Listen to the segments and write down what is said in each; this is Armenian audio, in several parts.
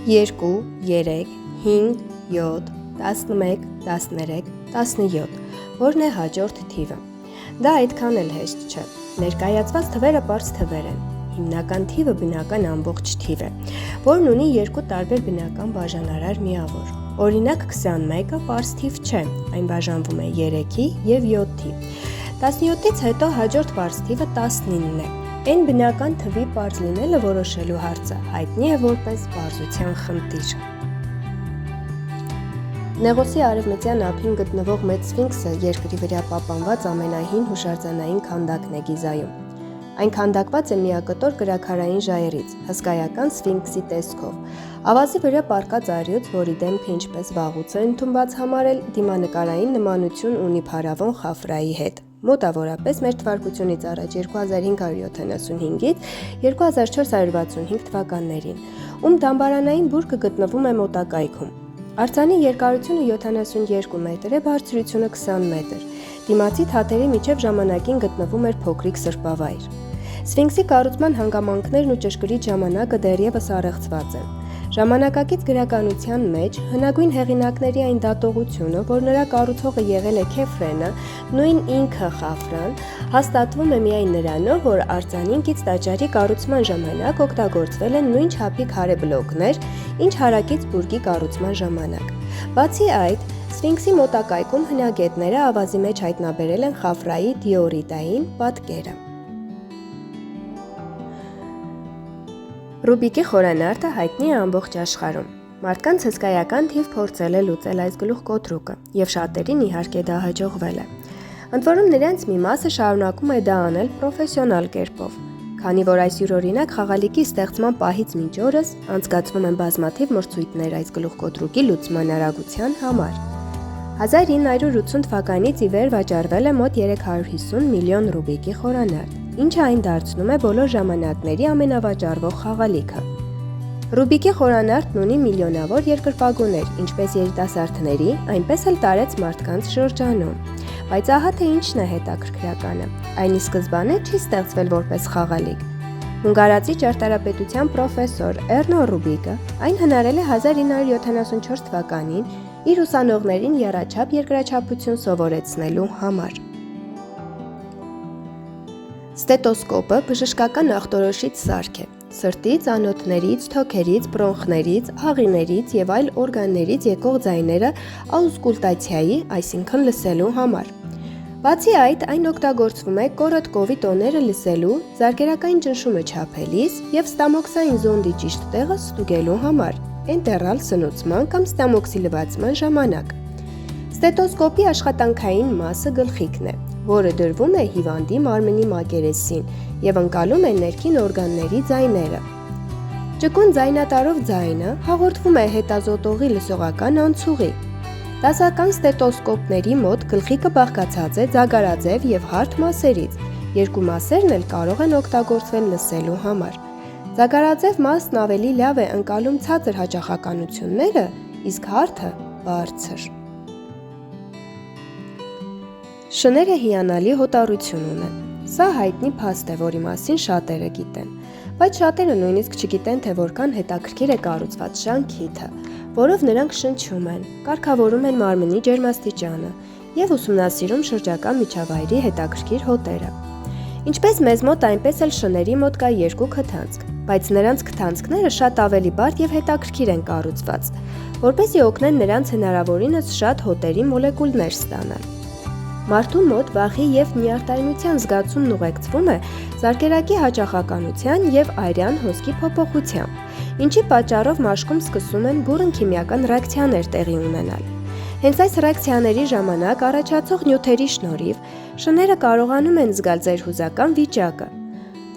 2, 3, 5, 7, 11, 13, 17, որն է հաջորդ թիվը։ Դա այդքան էլ հեշտ չէ։ Ներկայացված թվերը պարզ թվեր են։ Հիմնական թիվը բնական ամբողջ թիվ է, որն ունի երկու տարբեր բնական բաժանարար միավոր։ Օրինակ 21-ը պարզ թիվ չէ, այն բաժանվում է 3-ի և 7-ի։ 17-ից հետո հաջորդ պարզ թիվը 19-ն է։ Այն բնական թվի պարզ լինելը որոշելու հարցը հայտնի է որպես պարզության խնդիր։ Նեղոսի արևմտյան ափին գտնվող Մեծ Սֆինքսը երկրի վրա պահպանված ամենահին հուշարձանային քանդակն է Գիզայում։ Այն քանդակված է միակտոր կրաքարային ժայռից, հսկայական Սֆինքսի տեսքով։ Ավազի վրա պառկած առյուծ, որի դեմքը ինչպես վաղուց է ընդունված համարել, դիմանկարային նմանություն ունի փարավոն Խաֆրայի հետ։ Մոտավորապես մեր թվարկությունից առաջ 2575-ից 2465 թվականներին, ում դամբարանային բուրգը գտնվում է մոտակայքում։ Արձանի երկարությունը 72 մետր է, բարձրությունը 20 մետր։ Դիմացի թաթերի միջև ժամանակին գտնվում էր փոքրիկ սրբավայր։ Սֆինքսի կառուցման հանգամանքներն ու ճշգրիտ ժամանակը դեռևս առեղծված են։ Ժամանակակից գրականության մեջ հնագույն հեղինակների այն դատողությունը, որ նրա կառուցողը եղել է Քեֆրենը, նույն ինքը Խաֆրան, հաստատվում է միայն նրանով, որ արձանինքից տաճարի կառուցման ժամանակ օգտագործվել են նույն չափի քարե բլոկներ, ինչ հարակից բուրգի կառուցման ժամանակ։ Բացի այդ, Սֆինքսի մոտակայքում հնագետները ավազի մեջ հայտնաբերել են Խաֆրայի դիորիտային պատկերը։ Ռուբիկի խորանարդը հայտնի է ամբողջ աշխարհում։ Մարդկանց հսկայական թիվ փորձել է լուծել այս գլուխկոտրուկը, եւ շատերին իհարկե դա հաջողվել է։ Ընդ որում նրանց մի մասը շարունակում է դա անել պրոֆեսիոնալ կերպով, քանի որ այս յուրօրինակ խաղալիքի ստեղծման պահից մինչ օրս անցկացվում են բազմաթիվ մրցույթներ այս գլուխկոտրուկի լուծման արագության համար։ 1980 թվականից ի վեր վաճառվել է մոտ 350 միլիոն ռուբիկի խորանարդ, ինչը այն դարձնում է բոլոր ժամանակների ամենավաճառվող խաղալիքը։ Ռուբիկի խորանարդն ունի միլիոնավոր երկրպագուներ, ինչպես երիտասարդների, այնպես էլ տարեց մարդկանց շրջանում։ Բայց ահա թե ինչն է հետաքրքրականը։ Այն ի սկզբանե չի ստեղծվել որպես խաղալիք։ Հունգարացի ճարտարապետության պրոֆեսոր Էռնո Ռուբիկը այն հնարել է 1974 թվականին իր ուսանողներին եռաչափ երկրաչափություն սովորեցնելու համար։ Ստետոսկոպը բժշկական ախտորոշիչ սարք է։ Սրտից, անոթներից, թոքերից, բրոնխներից, աղիներից եւ այլ օրգաններից եկող ձայները աուսկուլտացիայի, այսինքն լսելու համար։ Բացի այդ, այն օգտագործվում է կորոտկովի տոները լսելու, զարկերակային ճնշումը չափելիս եւ ստամոքսային զոնդի ճիշտ տեղը ստուգելու համար, էնտերալ սնուցման կամ ստամոքսի լվացման ժամանակ։ Ստետոսկոպի աշխատանքային մասը գլխիկն է, որը դրվում է հիվանդի մարմնի մակերեսին եւ ընկալում է ներքին օրգանների ձայները։ Ճկուն ձայնատարով ձայնը հաղորդվում է հետազոտողի լսողական անցուղի։ Դասական ստետոսկոպների մոտ գլխիկը բաղկացած է ձագարաձև եւ հարթ մասերից, երկու մասերն էլ կարող են օգտագործվել լսելու համար։ Ձագարաձև մասն ավելի լավ է ընկալում ցածր հաճախականությունները, իսկ հարթը բարձր։ Շները հիանալի հոտառություն ունեն։ Սա հայտնի փաստ է, որի մասին շատերը գիտեն, բայց շատերը նույնիսկ չգիտեն, թե որքան հետաքրքիր է կառուցված շանքիթը, որով նրանք շնչում են, կարգավորում են մարմնի ջերմաստիճանը եւ ուսումնասիրում շրջակա միջավայրի հետաքրքիր հոտերը։ Ինչպես մեզ մոտ, այնպես էլ շների մոտ կա երկու քթանցք, բայց նրանց քթանցքները շատ ավելի բարդ եւ հետաքրքիր են կառուցված, որպեսզի օգնեն նրանց հնարավորինս շատ հոտերի մոլեկուլներ ստանալ։ Մարդու մոտ վախի եւ նյարդայնության զգացումն ուղեկցվում է զարկերակի հաճախականության եւ արյան հոսքի փոփոխությամբ, ինչի պատճառով մաշկում սկսում են բուռն քիմիական ռեակցիաներ տեղի ունենալ։ Հենց այս ռեակցիաների ժամանակ առաջացող նյութերի շնորհիվ շները կարողանում են զգալ ձեր հուզական վիճակը։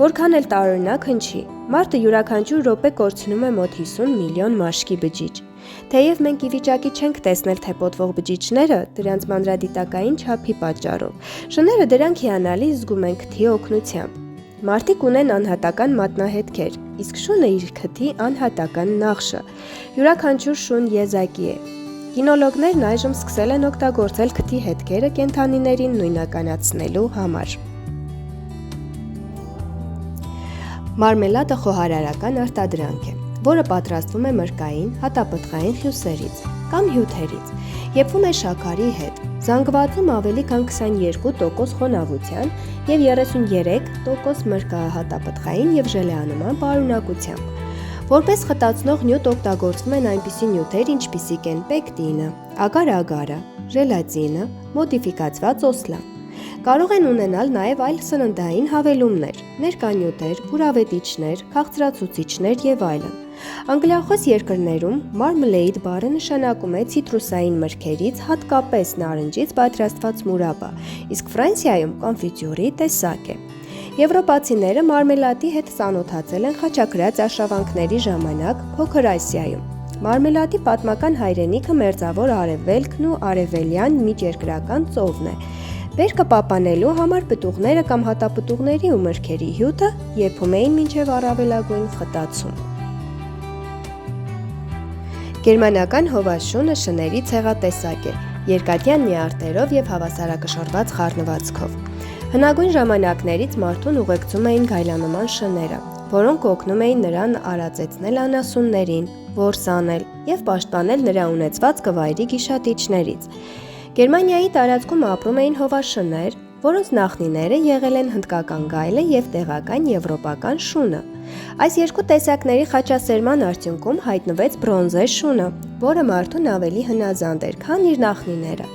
Որքան էլ տարօրինակ հնչի, մարդը յուրաքանչյուր րոպե կորցնում է մոտ 50 միլիոն մաշկի բջիջ։ Թեև մենք ի վիճակի չենք տեսնել թե պոտվող բջիջները դրանց մանրադիտակային չափի պատճառով, շները դրանք հիանալի զգում են քթի օգնությամբ։ Մարդիկ ունեն անհատական մատնահետքեր, իսկ շունը իր քթի անհատական նախշը։ Յուրաքանչյուր շուն եզակի է։ Կինոլոգներն այժմ սկսել են օգտագործել քթի հետքերը կենդանիներին նույնականացնելու համար։ Մարմելադը խոհարարական արտադրանք է։ որը պատրաստվում է մրգային, հատապտղային հյուսերից կամ հյութերից, եփվում է շաքարի հետ, զանգվածում ավելի քան 22% խոնավության և 33% մրգահատապտղային և ժելեանման պարունակությամբ։ Որպես խտացնող նյութ օգտագործվում են այնպիսի նյութեր, ինչպիսիք են պեկտինը, ագար-ագարը, ժելատինը, մոդիֆիկացված օսլան։ Կարող են ունենալ նաև այլ սննդային հավելումներ, ներկանյութեր, բուրավետիչներ, քաղցրացուցիչներ և այլն։ Անգլիախոս երկրներում marmalade բառը նշանակում է ցիտրուսային մրգերից, հատկապես նարնջից պատրաստված մուրաբա, իսկ Ֆրանսիայում կոնֆիտյուրի տեսակ է։ Եվրոպացիները մարմելադի հետ ծանոթացել են խաչակրաց արշավանքների ժամանակ Փոքր Ասիայում։ Մարմելադի պատմական հայրենիքը Մերձավոր Արևելքն ու Արևելյան միջերկրական ծովն է։ Բերքը պահպանելու համար պտուղները կամ հատապտուղների ու մրգերի հյութը եփում էին մինչև առավելագույն խտացում։ Գերմանական հովաշունը շների ցեղատեսակ է, երկաթյան նյարդերով և հավասարակշռված խառնվածքով։ Հնագույն ժամանակներից մարդուն ուղեկցում էին գայլանման շները, որոնք օգնում էին նրան արածեցնել անասուններին, որս անել և պաշտպանել նրա ունեցվածքը վայրի գիշատիչներից։ Գերմանիայի տարածքում ապրում էին հովաշներ, որոնց նախնիները եղել են հնդկական գայլը և տեղական եվրոպական շունը։ Այս երկու տեսակների խաչասերման արդյունքում հայտնվեց բրոնզե շունը, որը մարդուն ավելի հնազանդ էր, քան իր նախնիները։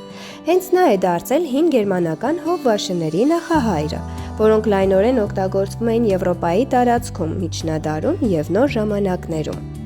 Հենց նա է դարձել հին գերմանական հովվաշների նախահայրը, որոնք լայնորեն օգտագործվում էին Եվրոպայի տարածքում միջնադարում և նոր ժամանակներում։